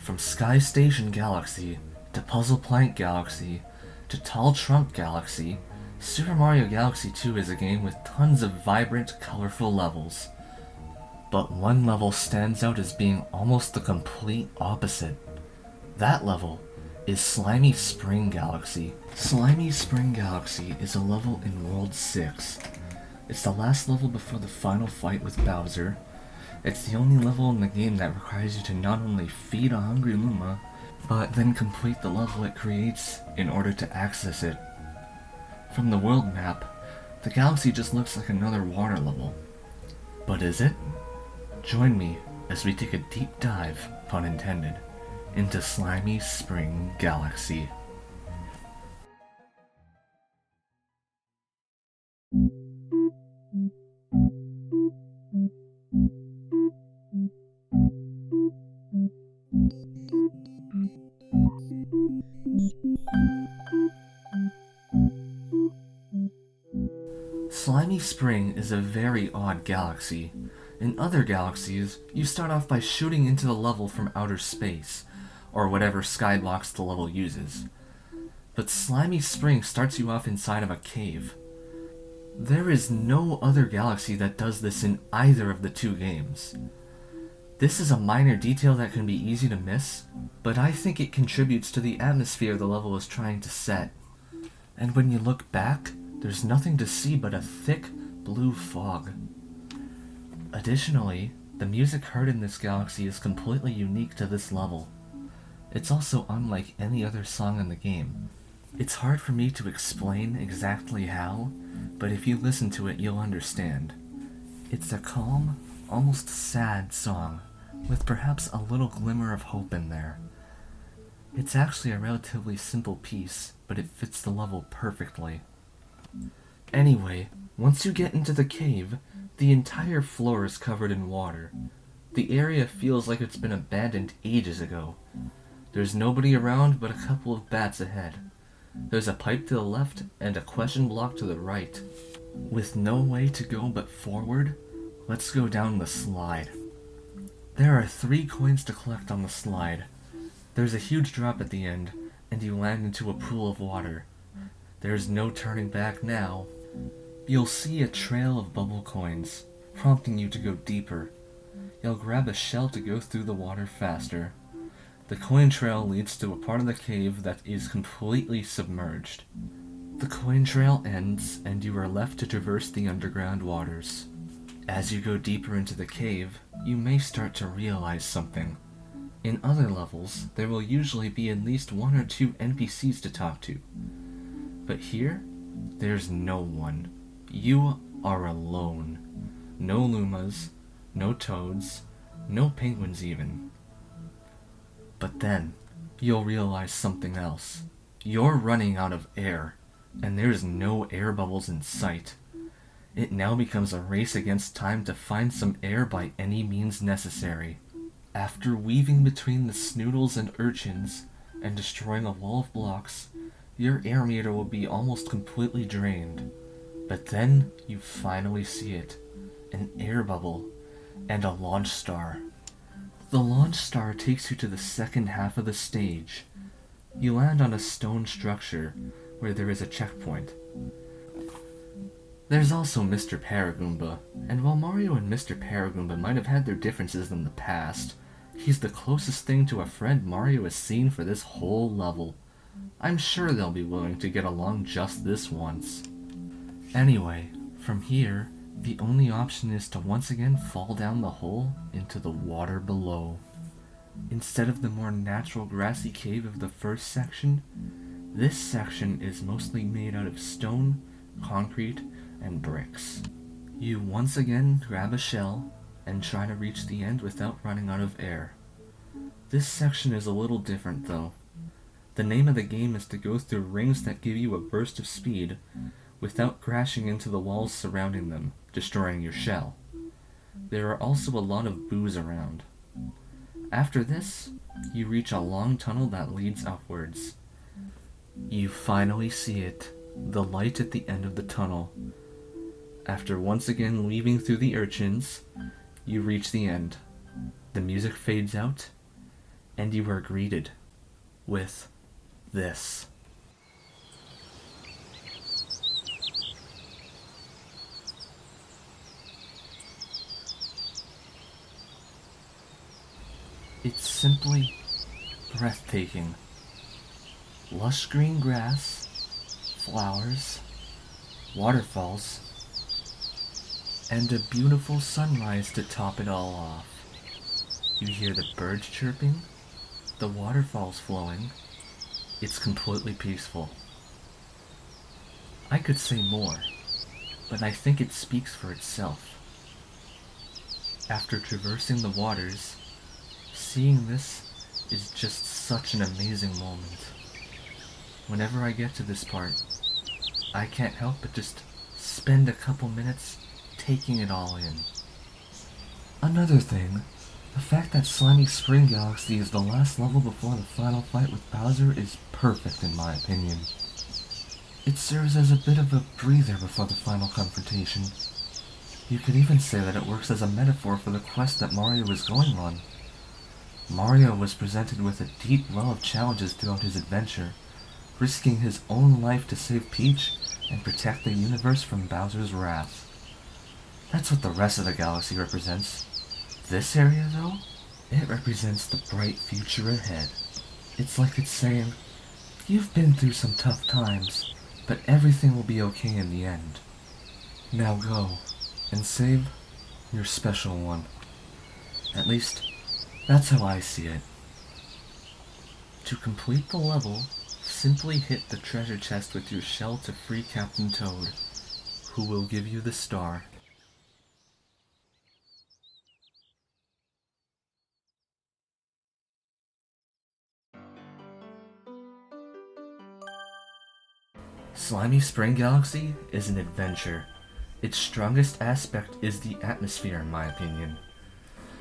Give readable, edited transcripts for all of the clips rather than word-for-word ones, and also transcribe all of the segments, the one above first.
From Sky Station Galaxy, to Puzzle Plank Galaxy, to Tall Trunk Galaxy, Super Mario Galaxy 2 is a game with tons of vibrant, colorful levels. But one level stands out as being almost the complete opposite. That level is Slimy Spring Galaxy. Slimy Spring Galaxy is a level in World 6. It's the last level before the final fight with Bowser. It's the only level in the game that requires you to not only feed a hungry Luma, but then complete the level it creates in order to access it. From the world map, the galaxy just looks like another water level. But is it? Join me as we take a deep dive, pun intended, into Slimy Spring Galaxy. Slimy Spring is a very odd galaxy. In other galaxies, you start off by shooting into the level from outer space, or whatever skybox the level uses. But Slimy Spring starts you off inside of a cave. There is no other galaxy that does this in either of the two games. This is a minor detail that can be easy to miss, but I think it contributes to the atmosphere the level is trying to set. And when you look back, there's nothing to see but a thick blue fog. Additionally, the music heard in this galaxy is completely unique to this level. It's also unlike any other song in the game. It's hard for me to explain exactly how, but if you listen to it, you'll understand. It's a calm, almost sad song, with perhaps a little glimmer of hope in there. It's actually a relatively simple piece, but it fits the level perfectly. Anyway, once you get into the cave, the entire floor is covered in water. The area feels like it's been abandoned ages ago. There's nobody around but a couple of bats ahead. There's a pipe to the left and a question block to the right. With no way to go but forward, let's go down the slide. There are 3 coins to collect on the slide. There's a huge drop at the end, and you land into a pool of water. There's no turning back now. You'll see a trail of bubble coins, prompting you to go deeper. You'll grab a shell to go through the water faster. The coin trail leads to a part of the cave that is completely submerged. The coin trail ends, and you are left to traverse the underground waters. As you go deeper into the cave, you may start to realize something. In other levels, there will usually be at least 1 or 2 NPCs to talk to. But here, there's no one. You are alone. No Lumas, no Toads, no penguins even. But then, you'll realize something else. You're running out of air, and there's no air bubbles in sight. It now becomes a race against time to find some air by any means necessary. After weaving between the snoodles and urchins, and destroying a wall of blocks, your air meter will be almost completely drained. But then, you finally see it. An air bubble, and a launch star. The launch star takes you to the second half of the stage. You land on a stone structure, where there is a checkpoint. There's also Mr. Paragoomba, and while Mario and Mr. Paragoomba might have had their differences in the past, he's the closest thing to a friend Mario has seen for this whole level. I'm sure they'll be willing to get along just this once. Anyway, from here, the only option is to once again fall down the hole into the water below. Instead of the more natural grassy cave of the first section, this section is mostly made out of stone, concrete, and bricks. You once again grab a shell and try to reach the end without running out of air. This section is a little different though. The name of the game is to go through rings that give you a burst of speed without crashing into the walls surrounding them, destroying your shell. There are also a lot of boos around. After this, you reach a long tunnel that leads upwards. You finally see it, the light at the end of the tunnel. After once again weaving through the urchins, you reach the end. The music fades out, and you are greeted with this. It's simply breathtaking. Lush green grass, flowers, waterfalls, and a beautiful sunrise to top it all off. You hear the birds chirping, the waterfalls flowing. It's completely peaceful. I could say more, but I think it speaks for itself. After traversing the waters, seeing this is just such an amazing moment. Whenever I get to this part, I can't help but just spend a couple minutes taking it all in. Another thing, the fact that Slimy Spring Galaxy is the last level before the final fight with Bowser is perfect in my opinion. It serves as a bit of a breather before the final confrontation. You could even say that it works as a metaphor for the quest that Mario was going on. Mario was presented with a deep well of challenges throughout his adventure, risking his own life to save Peach and protect the universe from Bowser's wrath. That's what the rest of the galaxy represents. This area, though, it represents the bright future ahead. It's like it's saying, you've been through some tough times, but everything will be okay in the end. Now go and save your special one. At least, that's how I see it. To complete the level, simply hit the treasure chest with your shell to free Captain Toad, who will give you the star. Slimy Spring Galaxy is an adventure. Its strongest aspect is the atmosphere, in my opinion.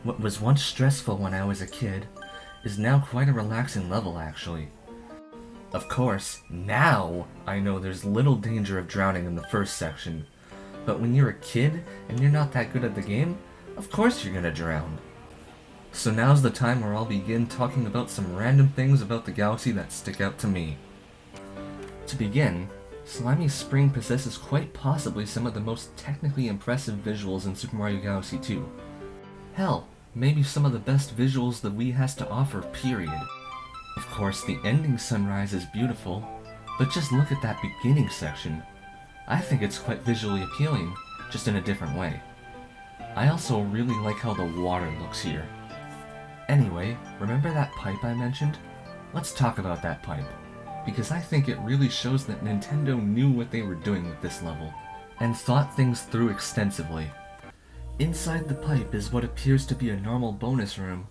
What was once stressful when I was a kid is now quite a relaxing level, actually. Of course, now I know there's little danger of drowning in the first section, but when you're a kid and you're not that good at the game, of course you're gonna drown. So now's the time where I'll begin talking about some random things about the galaxy that stick out to me. To begin, Slimy Spring possesses quite possibly some of the most technically impressive visuals in Super Mario Galaxy 2. Hell, maybe some of the best visuals the Wii has to offer, period. Of course, the ending sunrise is beautiful, but just look at that beginning section. I think it's quite visually appealing, just in a different way. I also really like how the water looks here. Anyway, remember that pipe I mentioned? Let's talk about that pipe, because I think it really shows that Nintendo knew what they were doing with this level, and thought things through extensively. Inside the pipe is what appears to be a normal bonus room,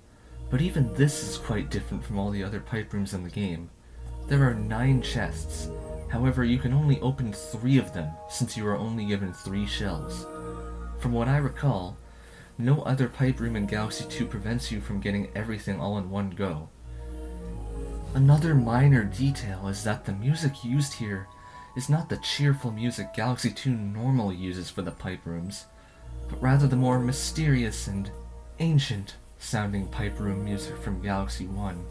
but even this is quite different from all the other pipe rooms in the game. There are 9 chests, however you can only open 3 of them since you are only given 3 shells. From what I recall, no other pipe room in Galaxy 2 prevents you from getting everything all in one go. Another minor detail is that the music used here is not the cheerful music Galaxy 2 normally uses for the pipe rooms, but rather the more mysterious and ancient sounding pipe room music from Galaxy 1.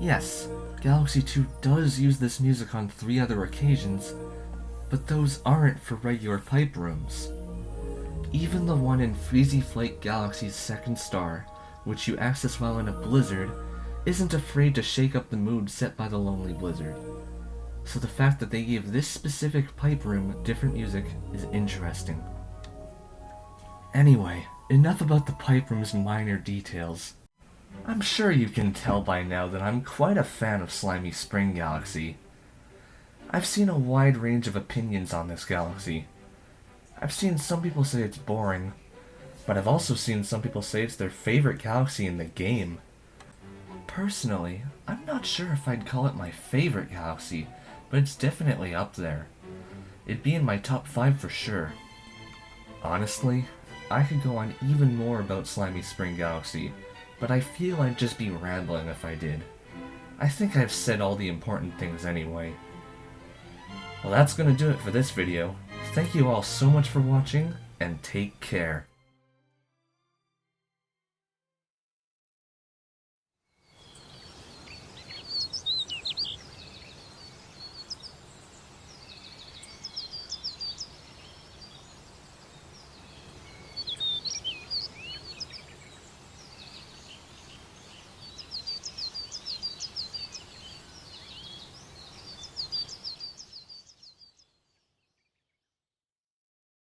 Yes, Galaxy 2 does use this music on 3 other occasions, but those aren't for regular pipe rooms. Even the one in Freezy Flight Galaxy's second star, which you access while in a blizzard, isn't afraid to shake up the mood set by the Lonely Blizzard. So the fact that they gave this specific pipe room different music is interesting. Anyway, enough about the pipe room's minor details. I'm sure you can tell by now that I'm quite a fan of Slimy Spring Galaxy. I've seen a wide range of opinions on this galaxy. I've seen some people say it's boring, but I've also seen some people say it's their favorite galaxy in the game. Personally, I'm not sure if I'd call it my favorite galaxy, but it's definitely up there. It'd be in my top 5 for sure. Honestly, I could go on even more about Slimy Spring Galaxy, but I feel I'd just be rambling if I did. I think I've said all the important things anyway. Well, that's gonna do it for this video. Thank you all so much for watching, and take care.